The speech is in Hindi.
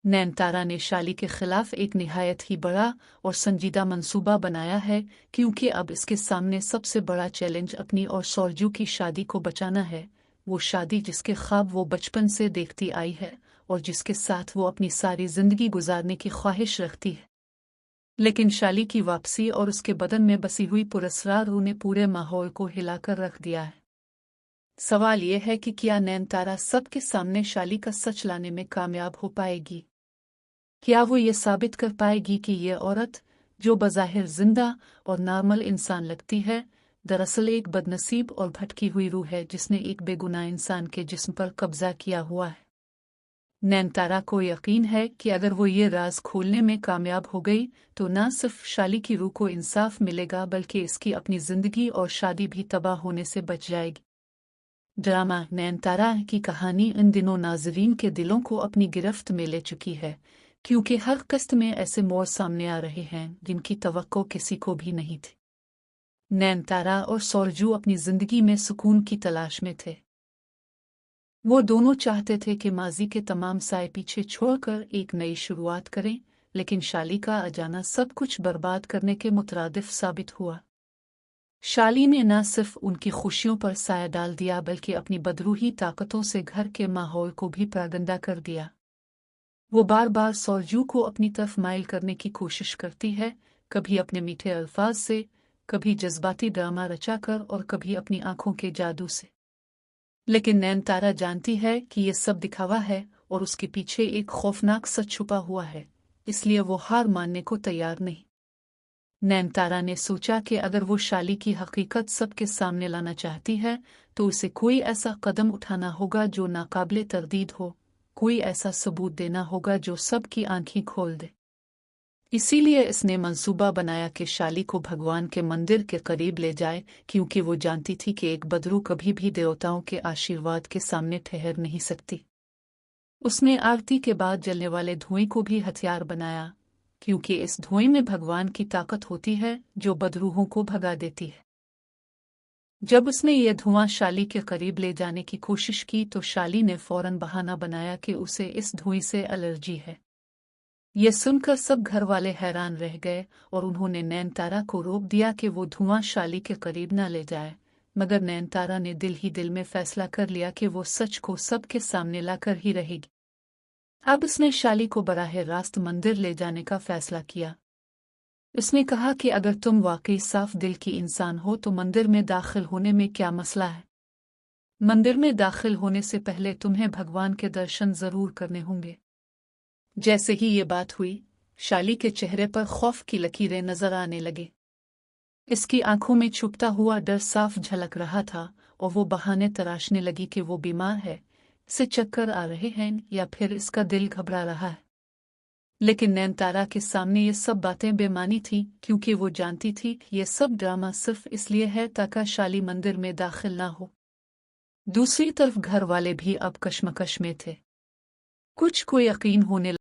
नयनतारा ने शाली के खिलाफ एक निहायत ही बड़ा और संजीदा मंसूबा बनाया है, क्योंकि अब इसके सामने सबसे बड़ा चैलेंज अपनी और सौरजू की शादी को बचाना है। वो शादी जिसके ख्वाब वो बचपन से देखती आई है और जिसके साथ वो अपनी सारी जिंदगी गुजारने की ख्वाहिश रखती है। लेकिन शाली की वापसी और उसके बदन में बसी हुई पुरस्कार ने पूरे माहौल को हिलाकर रख दिया है। सवाल यह है कि क्या नयनतारा सबके सामने शाली का सच लाने में कामयाब हो पाएगी? क्या वो ये साबित कर पाएगी कि ये औरत, जो बज़ाहिर जिंदा और नॉर्मल इंसान लगती है, दरअसल एक बदनसीब और भटकी हुई रूह है जिसने एक बेगुनाह इंसान के जिस्म पर कब्जा किया हुआ है। नयनतारा को यकीन है कि अगर वो ये राज खोलने में कामयाब हो गई तो न सिर्फ शाली की रूह को इंसाफ मिलेगा, बल्कि इसकी अपनी जिंदगी और शादी भी तबाह होने से बच जाएगी। ड्रामा नयनतारा की कहानी इन दिनों नाज़रीन के दिलों को अपनी गिरफ्त में ले चुकी है, क्योंकि हर किस्त में ऐसे मोड़ सामने आ रहे हैं जिनकी तवक्को किसी को भी नहीं थी। नयनतारा और सौरजू अपनी जिंदगी में सुकून की तलाश में थे। वो दोनों चाहते थे कि माजी के तमाम साए पीछे छोड़कर एक नई शुरुआत करें, लेकिन शाली का आ जाना सब कुछ बर्बाद करने के मुतरादिफ साबित हुआ। शाली ने न सिर्फ उनकी खुशियों पर साया डाल दिया, बल्कि अपनी बदरूही ताकतों से घर के माहौल को भी पागंदा कर दिया। वो बार बार सौरजू को अपनी तरफ माइल करने की कोशिश करती है, कभी अपने मीठे अल्फाज से, कभी जज्बाती ड्रामा रचाकर और कभी अपनी आंखों के जादू से। लेकिन नयनतारा जानती है कि ये सब दिखावा है और उसके पीछे एक खौफनाक सच छुपा हुआ है, इसलिए वो हार मानने को तैयार नहीं। नयनतारा ने सोचा कि अगर वो शाली की हकीकत सबके सामने लाना चाहती है तो उसे कोई ऐसा कदम उठाना होगा जो नाकाबिले तरदीद हो, कोई ऐसा सबूत देना होगा जो सबकी आंखें खोल दे। इसीलिए इसने मंसूबा बनाया कि शाली को भगवान के मंदिर के करीब ले जाए, क्योंकि वो जानती थी कि एक बदरू कभी भी देवताओं के आशीर्वाद के सामने ठहर नहीं सकती। उसने आरती के बाद जलने वाले धुएं को भी हथियार बनाया, क्योंकि इस धुएं में भगवान की ताकत होती है जो बदरूहों को भगा देती है। जब उसने यह धुआं शाली के करीब ले जाने की कोशिश की तो शाली ने फौरन बहाना बनाया कि उसे इस धुएं से एलर्जी है। यह सुनकर सब घर वाले हैरान रह गए और उन्होंने नयनतारा को रोक दिया कि वो धुआं शाली के करीब न ले जाए, मगर नयनतारा ने दिल ही दिल में फैसला कर लिया कि वो सच को सबके सामने लाकर ही रहेगी। अब उसने शाली को बराह रास्त मंदिर ले जाने का फैसला किया। उसने कहा कि अगर तुम वाकई साफ दिल की इंसान हो तो मंदिर में दाखिल होने में क्या मसला है। मंदिर में दाखिल होने से पहले तुम्हें भगवान के दर्शन जरूर करने होंगे। जैसे ही ये बात हुई, शाली के चेहरे पर खौफ की लकीरें नजर आने लगे। इसकी आंखों में छुपता हुआ डर साफ झलक रहा था और वो बहाने तराशने लगी कि वो बीमार है, इसे चक्कर आ रहे हैं या फिर इसका दिल घबरा रहा है। लेकिन नयनतारा के सामने ये सब बातें बेमानी थी, क्योंकि वो जानती थी ये सब ड्रामा सिर्फ इसलिए है ताकि शाली मंदिर में दाखिल ना हो। दूसरी तरफ घर वाले भी अब कश्मकश में थे। कुछ को यकीन होने